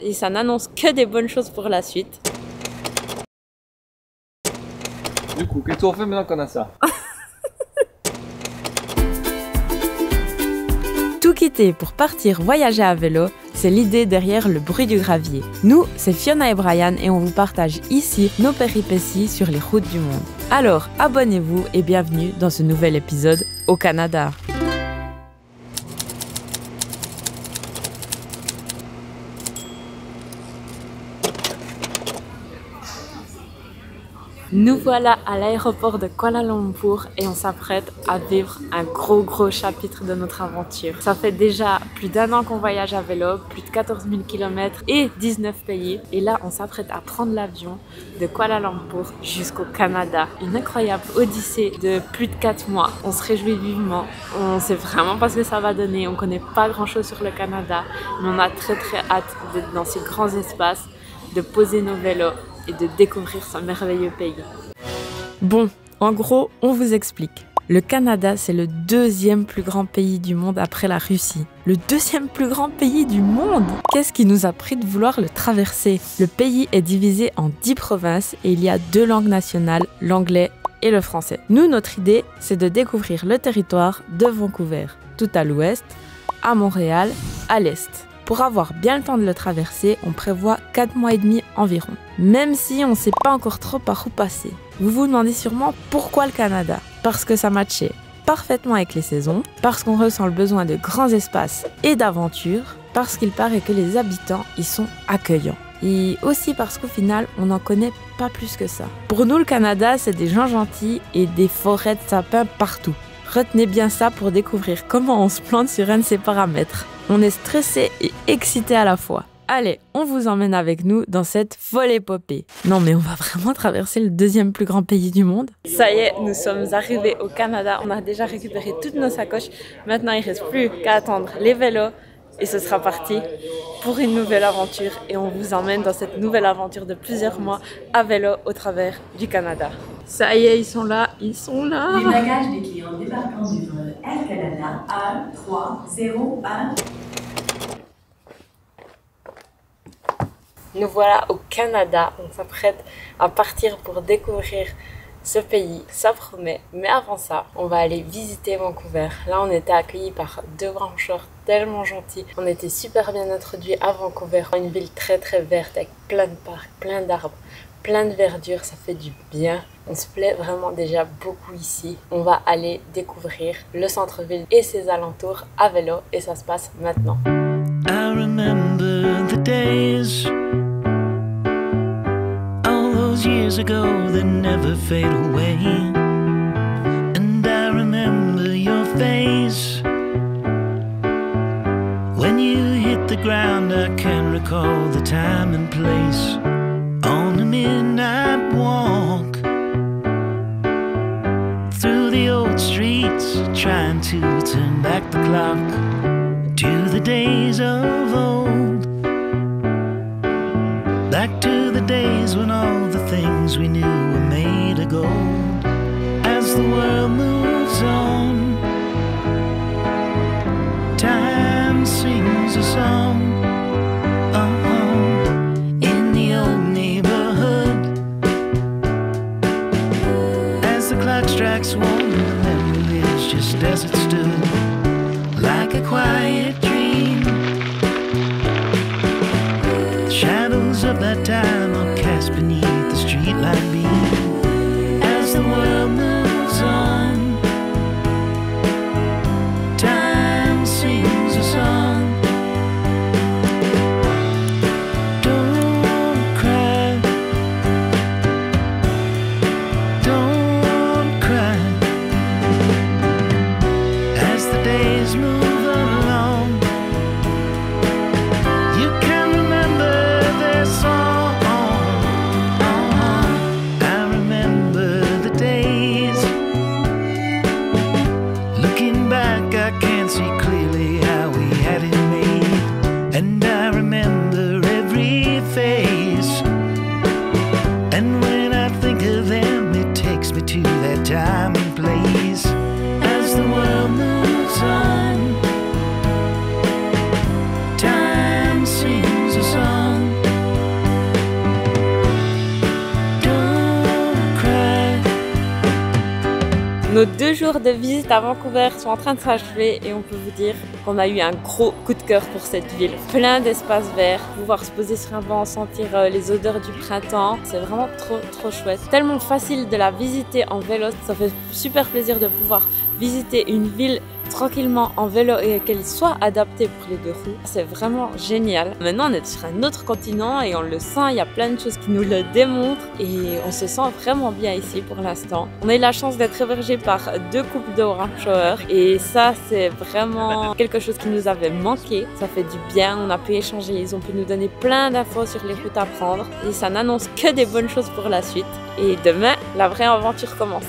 et ça n'annonce que des bonnes choses pour la suite. Du coup, qu'est-ce qu'on fait maintenant qu'on a ça? Tout quitter pour partir voyager à vélo, c'est l'idée derrière le bruit du gravier. Nous, c'est Fiona et Brian et on vous partage ici nos péripéties sur les routes du monde. Alors, abonnez-vous et bienvenue dans ce nouvel épisode au Canada. Nous voilà à l'aéroport de Kuala Lumpur et on s'apprête à vivre un gros chapitre de notre aventure. Ça fait déjà plus d'1 an qu'on voyage à vélo, plus de 14 000 km et 19 pays. Et là, on s'apprête à prendre l'avion de Kuala Lumpur jusqu'au Canada. Une incroyable odyssée de plus de 4 mois. On se réjouit vivement. On sait vraiment pas ce que ça va donner. On connaît pas grand chose sur le Canada, mais on a très hâte d'être dans ces grands espaces, de poser nos vélos et de découvrir ce merveilleux pays. Bon, en gros, on vous explique. Le Canada, c'est le 2e plus grand pays du monde après la Russie. Le 2e plus grand pays du monde! Qu'est-ce qui nous a pris de vouloir le traverser? Le pays est divisé en 10 provinces et il y a 2 langues nationales, l'anglais et le français. Nous, notre idée, c'est de découvrir le territoire de Vancouver, tout à l'ouest, à Montréal, à l'est. Pour avoir bien le temps de le traverser, on prévoit 4 mois et demi environ. Même si on ne sait pas encore trop par où passer. Vous vous demandez sûrement pourquoi le Canada? Parce que ça matchait parfaitement avec les saisons, parce qu'on ressent le besoin de grands espaces et d'aventures, parce qu'il paraît que les habitants y sont accueillants. Et aussi parce qu'au final, on n'en connaît pas plus que ça. Pour nous, le Canada, c'est des gens gentils et des forêts de sapins partout. Retenez bien ça pour découvrir comment on se plante sur un de ces paramètres. On est stressé et excité à la fois. Allez, on vous emmène avec nous dans cette folle épopée. Non mais on va vraiment traverser le 2e plus grand pays du monde. Ça y est, nous sommes arrivés au Canada. On a déjà récupéré toutes nos sacoches. Maintenant, il ne reste plus qu'à attendre les vélos. Et ce sera parti pour une nouvelle aventure. Et on vous emmène dans cette nouvelle aventure de plusieurs mois à vélo au travers du Canada. Ça y est, ils sont là. Les bagages des clients débarquant du vol Air Canada 1301. Nous voilà au Canada. On s'apprête à partir pour découvrir ce pays, ça promet. Mais avant ça, on va aller visiter Vancouver. Là, on était accueillis par 2 brancheurs tellement gentils. On était super bien introduits à Vancouver, une ville très verte avec plein de parcs, plein d'arbres, plein de verdure, ça fait du bien. On se plaît vraiment déjà beaucoup ici. On va aller découvrir le centre-ville et ses alentours à vélo et ça se passe maintenant. I remember the days, all those years ago that never fade away. And I remember your face when you hit the ground. I can recall the time and place on a midnight walk through the old streets, trying to turn back the clock to the days of old, back to the days when all the things we knew were made of gold. As the world moves on, time sings a song. In the old neighborhood, as the clock strikes 1, the memory lives just as it stood, like a quiet dream. The shadows of that time are cast beneath the streetlight beam. As the world moves on, time sings a song. Don't cry, don't cry. As the days move along, you can remember their song. I Nos 2 jours de visite à Vancouver sont en train de s'achever et on peut vous dire qu'on a eu un gros coup de cœur pour cette ville. Plein d'espaces verts, pouvoir se poser sur un banc, sentir les odeurs du printemps. C'est vraiment trop chouette. Tellement facile de la visiter en vélo. Ça fait super plaisir de pouvoir visiter une ville tranquillement en vélo et qu'elle soit adaptée pour les 2 roues. C'est vraiment génial. Maintenant on est sur un autre continent et on le sent, il y a plein de choses qui nous le démontrent et on se sent vraiment bien ici pour l'instant. On a eu la chance d'être hébergé par 2 couples de Warm Shower et ça c'est vraiment quelque chose qui nous avait manqué. Ça fait du bien, on a pu échanger, ils ont pu nous donner plein d'infos sur les routes à prendre et ça n'annonce que des bonnes choses pour la suite. Et demain, la vraie aventure commence.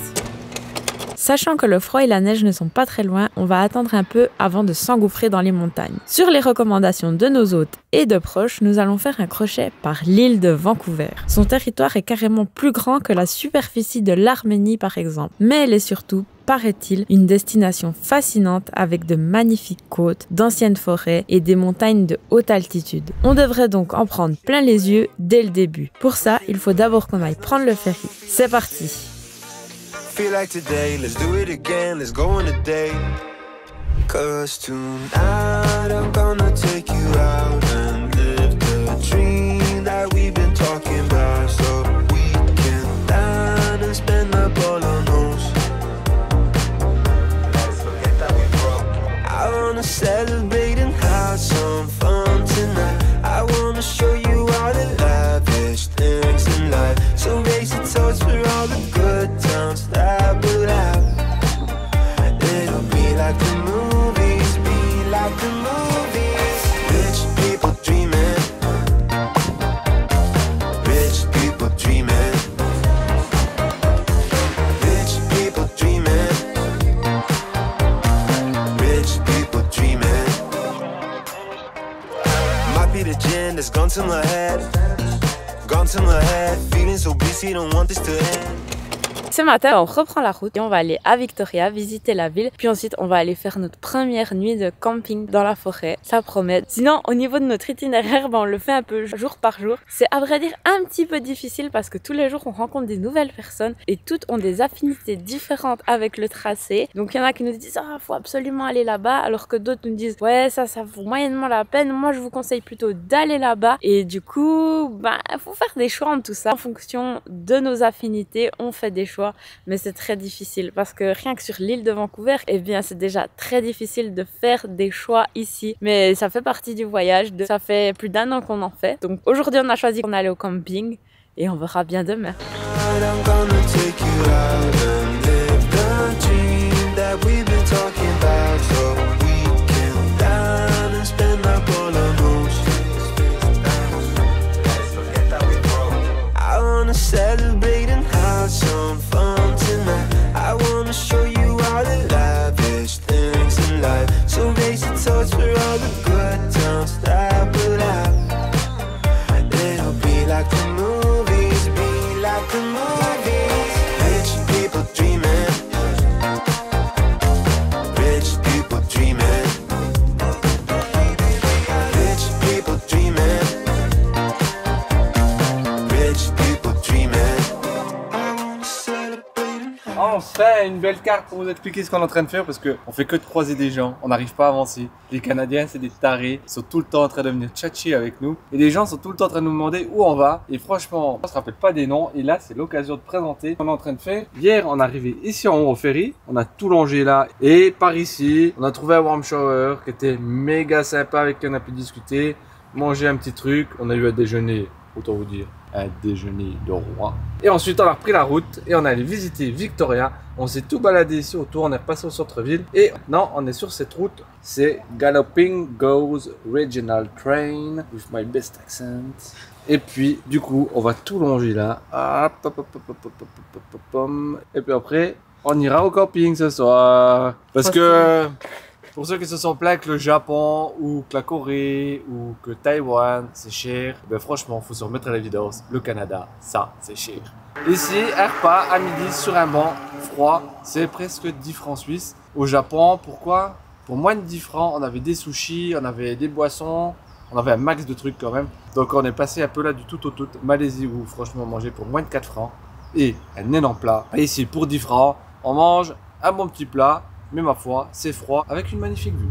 Sachant que le froid et la neige ne sont pas très loin, on va attendre un peu avant de s'engouffrer dans les montagnes. Sur les recommandations de nos hôtes et de proches, nous allons faire un crochet par l'île de Vancouver. Son territoire est carrément plus grand que la superficie de l'Arménie par exemple, mais elle est surtout, paraît-il, une destination fascinante avec de magnifiques côtes, d'anciennes forêts et des montagnes de haute altitude. On devrait donc en prendre plein les yeux dès le début. Pour ça, il faut d'abord qu'on aille prendre le ferry. C'est parti! Feel like today, let's do it again, let's go on a date. Cause tonight I'm gonna take you out and live the dream that we've been talking about. So we can dine and spend up all our nose. Let's forget that we broke. I wanna celebrate and have some fun tonight. I wanna show you all the lavish things in life. So raise a toast for all the good times that we'll have. It'll be like the movies, be like the movies. Rich people dreaming, rich people dreaming, rich people dreaming, rich people dreaming. Might be the gin that's gone to my head, gone to my head, feeling so busy, don't want this to end. Ce matin, on reprend la route et on va aller à Victoria visiter la ville. Puis ensuite, on va aller faire notre première nuit de camping dans la forêt. Ça promet. Sinon, au niveau de notre itinéraire, on le fait un peu jour par jour. C'est à vrai dire un petit peu difficile parce que tous les jours, on rencontre des nouvelles personnes et toutes ont des affinités différentes avec le tracé. Donc, il y en a qui nous disent « Ah, faut absolument aller là-bas », alors que d'autres nous disent « Ouais, ça vaut moyennement la peine. Moi, je vous conseille plutôt d'aller là-bas. » Et du coup, faut faire des choix en tout ça. En fonction de nos affinités, on fait des choix. Mais c'est très difficile parce que rien que sur l'île de Vancouver, eh bien c'est déjà très difficile de faire des choix ici. Mais ça fait partie du voyage, ça fait plus d'1 an qu'on en fait. Donc aujourd'hui on a choisi qu'on allait au camping et on verra bien demain. Celebrate and have some fun tonight. I wanna show you all the lavish things in life. So raise a toast for all the good times that we'll have. It'll be like the movies, be like the movies. Rich people dreaming, rich people dreaming, rich people dreaming, rich people dreaming. Enfin, une belle carte pour vous expliquer ce qu'on est en train de faire parce qu'on fait que de croiser des gens, on n'arrive pas à avancer. Les Canadiens, c'est des tarés, ils sont tout le temps en train de venir tchatcher avec nous. Et les gens sont tout le temps en train de nous demander où on va. Et franchement, on se rappelle pas des noms. Et là, c'est l'occasion de présenter ce qu'on est en train de faire. Hier, on est arrivé ici en haut au ferry, on a tout longé là. Et par ici, on a trouvé un warm shower qui était méga sympa avec qui on a pu discuter, manger un petit truc. On a eu à déjeuner, autant vous dire, un déjeuner de roi. Et ensuite on a repris la route et on est allé visiter Victoria. On s'est tout baladé ici autour, on est passé au centre-ville et maintenant on est sur cette route. C'est Galloping Gose Regional Train with my best accent. Et puis du coup on va tout longer là. Et puis après on ira au camping ce soir. Parce que pour ceux qui se sont plaints que le Japon ou que la Corée ou que Taïwan c'est cher, ben franchement faut se remettre à l'évidence, le Canada ça c'est cher. Ici un repas à midi sur un banc froid c'est presque 10 francs suisses. Au Japon pourquoi? Pour moins de 10 francs on avait des sushis, on avait des boissons, on avait un max de trucs quand même. Donc on est passé un peu là du tout au tout. Malaisie où franchement manger pour moins de 4 francs et un énorme plat. Et ici pour 10 francs on mange un bon petit plat, mais ma foi, c'est froid avec une magnifique vue.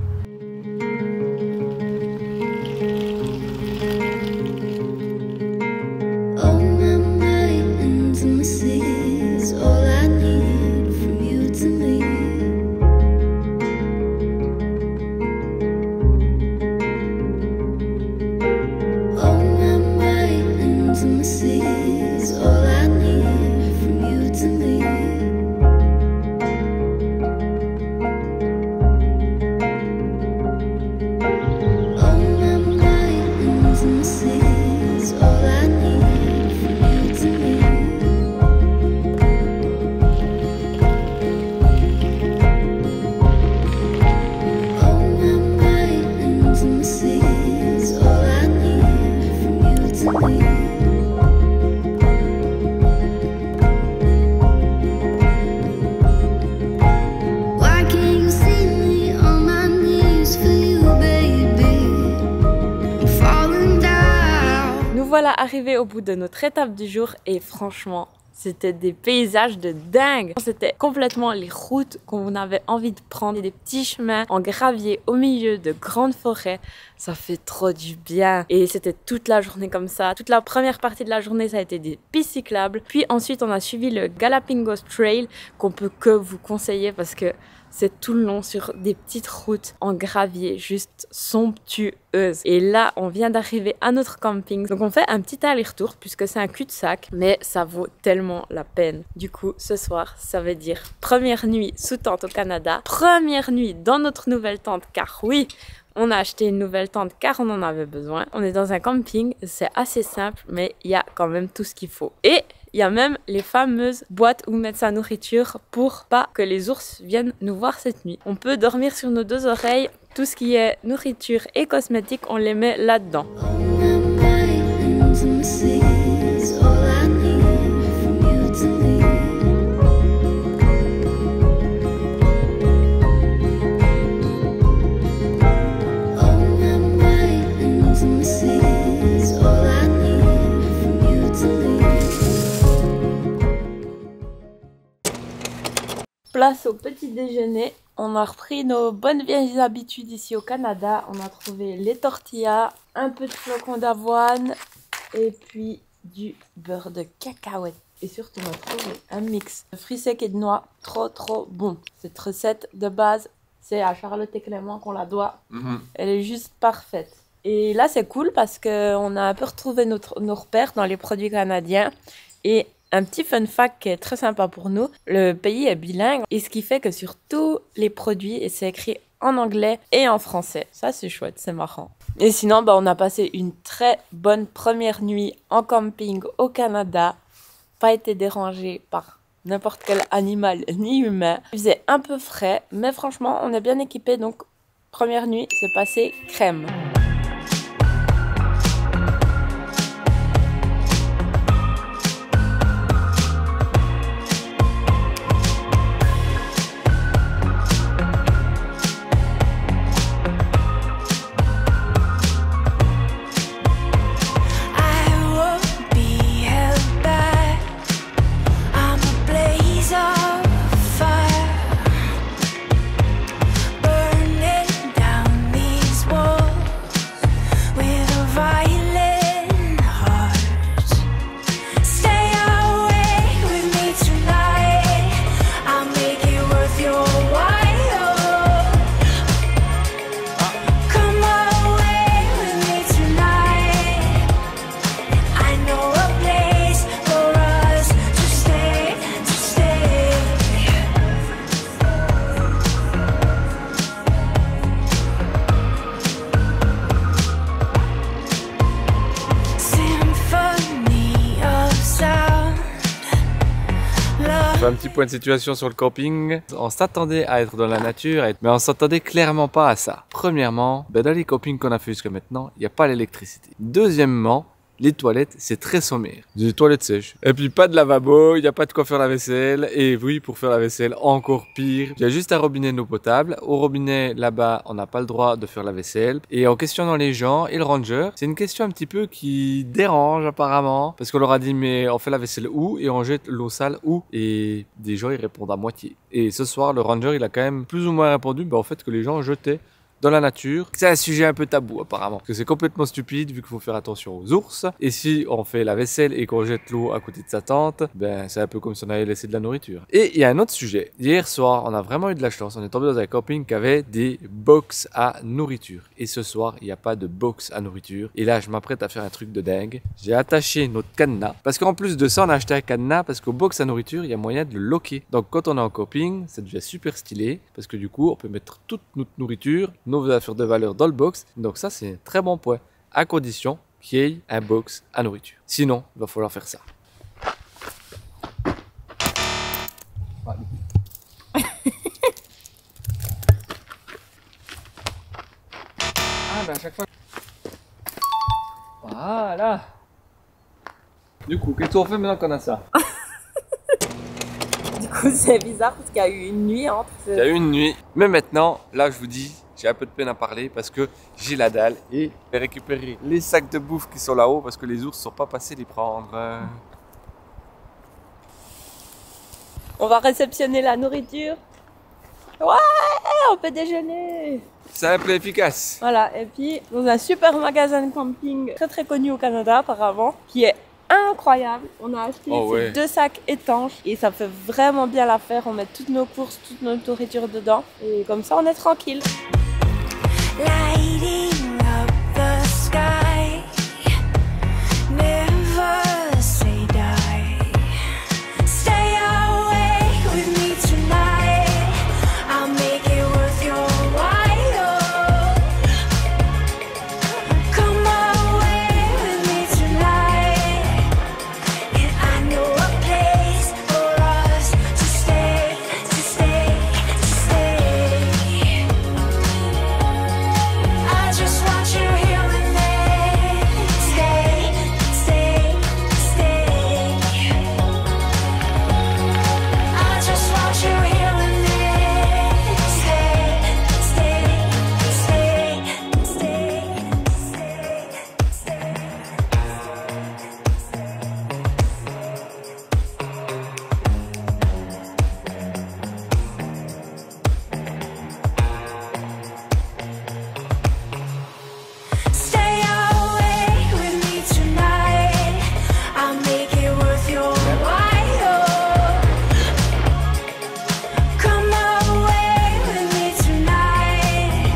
Voilà, arrivé au bout de notre étape du jour et franchement, c'était des paysages de dingue. C'était complètement les routes qu'on avait envie de prendre, des petits chemins en gravier au milieu de grandes forêts. Ça fait trop du bien. Et c'était toute la journée comme ça. Toute la première partie de la journée, ça a été des pistes cyclables. Puis ensuite, on a suivi le Galapagos Trail qu'on peut que vous conseiller parce que c'est tout le long sur des petites routes en gravier, juste somptueuses. Et là, on vient d'arriver à notre camping. Donc on fait un petit aller-retour puisque c'est un cul-de-sac, mais ça vaut tellement la peine. Du coup, ce soir, ça veut dire première nuit sous tente au Canada, première nuit dans notre nouvelle tente, car oui, on a acheté une nouvelle tente car on en avait besoin. On est dans un camping, c'est assez simple, mais il y a quand même tout ce qu'il faut. Et il y a même les fameuses boîtes où mettre sa nourriture pour pas que les ours viennent nous voir cette nuit. On peut dormir sur nos deux oreilles. Tout ce qui est nourriture et cosmétiques, on les met là-dedans. Place au petit déjeuner, on a repris nos bonnes vieilles habitudes ici au Canada. On a trouvé les tortillas, un peu de flocons d'avoine et puis du beurre de cacahuète. Et surtout on a trouvé un mix de fruits secs et de noix trop bon. Cette recette de base, c'est à Charlotte et Clément qu'on la doit. Elle est juste parfaite. Et là c'est cool parce qu'on a un peu retrouvé nos repères dans les produits canadiens. Et un petit fun fact qui est très sympa pour nous, le pays est bilingue et ce qui fait que sur tous les produits, c'est écrit en anglais et en français. Ça c'est chouette, c'est marrant. Et sinon, on a passé une très bonne première nuit en camping au Canada. Pas été dérangé par n'importe quel animal ni humain. Il faisait un peu frais, mais franchement, on est bien équipé. Donc, première nuit, c'est passé crème. Un petit point de situation sur le camping. On s'attendait à être dans la nature, mais on s'attendait clairement pas à ça. Premièrement, dans les campings qu'on a fait jusqu'à maintenant, il n'y a pas l'électricité. Deuxièmement, les toilettes, c'est très sommaire. Des toilettes sèches. Et puis pas de lavabo, il n'y a pas de quoi faire la vaisselle. Et oui, pour faire la vaisselle, encore pire. Il y a juste un robinet d'eau potable. Au robinet, là-bas, on n'a pas le droit de faire la vaisselle. Et en questionnant les gens et le ranger, c'est une question un petit peu qui dérange apparemment. Parce qu'on leur a dit, mais on fait la vaisselle où? Et on jette l'eau sale où? Et des gens, ils répondent à moitié. Et ce soir, le ranger, il a quand même plus ou moins répondu, en fait, que les gens jetaient dans la nature. C'est un sujet un peu tabou apparemment, parce que c'est complètement stupide vu qu'il faut faire attention aux ours. Et si on fait la vaisselle et qu'on jette l'eau à côté de sa tente, ben c'est un peu comme si on avait laissé de la nourriture. Et il y a un autre sujet. Hier soir, on a vraiment eu de la chance. On est tombé dans un camping qui avait des box à nourriture. Et ce soir, il n'y a pas de box à nourriture. Et là, je m'apprête à faire un truc de dingue. J'ai attaché notre cadenas. Parce qu'en plus de ça, on a acheté un cadenas parce qu'au box à nourriture, il y a moyen de le locker. Donc quand on est en camping, ça devient super stylé. Parce que du coup, on peut mettre toute notre nourriture, nos affaires de valeur dans le box. Donc ça, c'est un très bon point. À condition qu'il y ait un box à nourriture. Sinon, il va falloir faire ça. À chaque fois. Voilà. Du coup, qu'est-ce qu'on fait maintenant qu'on a ça? Du coup, c'est bizarre parce qu'il y a eu une nuit entre. Il y a eu une nuit. Mais maintenant, là, je vous dis, j'ai un peu de peine à parler parce que j'ai la dalle et je vais récupérer les sacs de bouffe qui sont là-haut parce que les ours ne sont pas passés les prendre. On va réceptionner la nourriture. Ouais, on peut déjeuner. Simple et efficace. Voilà, et puis dans un super magasin de camping très très connu au Canada apparemment, qui est incroyable. On a acheté ces 2 sacs étanches et ça fait vraiment bien l'affaire. On met toutes nos courses, toute notre nourriture dedans et comme ça on est tranquille. Lighting up the sky, never say die. Stay awake with me tonight. I'll make it worth your while. Come away with me tonight, and I know a place for us to stay, to stay, to stay. I just want you here with me. Stay, stay, stay. I just want you here with me. Stay, stay, stay, stay, stay. Stay awake with me tonight. I'll make it worth your while. Come away with me tonight.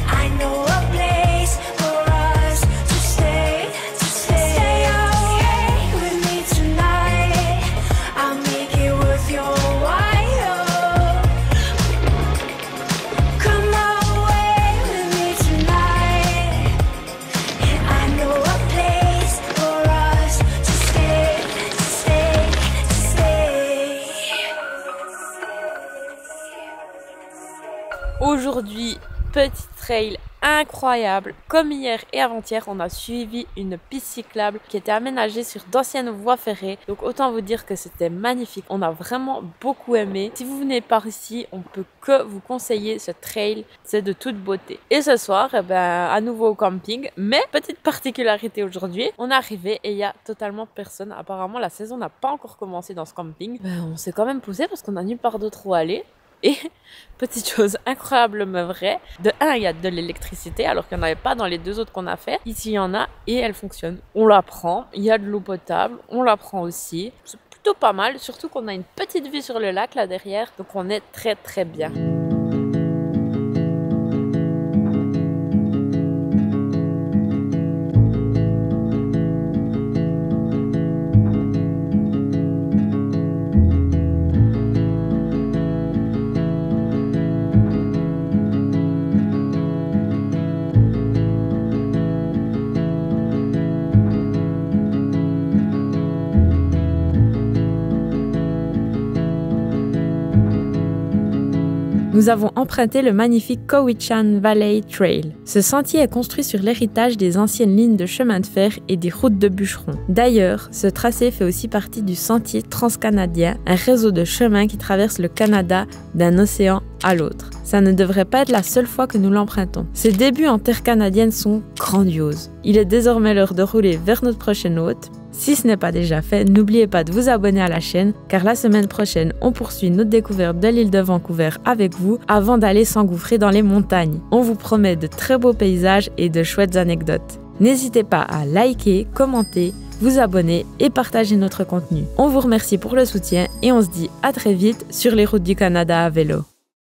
I know a place for us to stay, to stay. Stay awake with me tonight. I'll make it worth your while. Come away with me tonight, and I know a place for us to stay, to stay, to stay. Aujourd'hui, petit trail incroyable. Comme hier et avant-hier, on a suivi une piste cyclable qui était aménagée sur d'anciennes voies ferrées. Donc autant vous dire que c'était magnifique. On a vraiment beaucoup aimé. Si vous venez par ici, on peut que vous conseiller ce trail. C'est de toute beauté. Et ce soir, eh ben, à nouveau au camping. Mais petite particularité aujourd'hui, on est arrivé et il y a totalement personne. Apparemment, la saison n'a pas encore commencé dans ce camping. Ben, on s'est quand même poussé parce qu'on a nulle part d'autre où aller. Et petite chose incroyable mais vraie, de un, il y a de l'électricité alors qu'il n'y en avait pas dans les 2 autres qu'on a fait. Ici, il y en a et elle fonctionne. On la prend, il y a de l'eau potable, on la prend aussi. C'est plutôt pas mal, surtout qu'on a une petite vue sur le lac là derrière, donc on est très très bien. nous avons emprunté le magnifique Cowichan Valley Trail. Ce sentier est construit sur l'héritage des anciennes lignes de chemin de fer et des routes de bûcherons. D'ailleurs, ce tracé fait aussi partie du Sentier transcanadien, un réseau de chemins qui traverse le Canada d'un océan à l'autre. Ça ne devrait pas être la seule fois que nous l'empruntons. Ses débuts en terre canadienne sont grandioses. Il est désormais l'heure de rouler vers notre prochaine hôte. Si ce n'est pas déjà fait, n'oubliez pas de vous abonner à la chaîne, car la semaine prochaine, on poursuit notre découverte de l'île de Vancouver avec vous avant d'aller s'engouffrer dans les montagnes. On vous promet de très beaux paysages et de chouettes anecdotes. N'hésitez pas à liker, commenter, vous abonner et partager notre contenu. On vous remercie pour le soutien et on se dit à très vite sur les routes du Canada à vélo.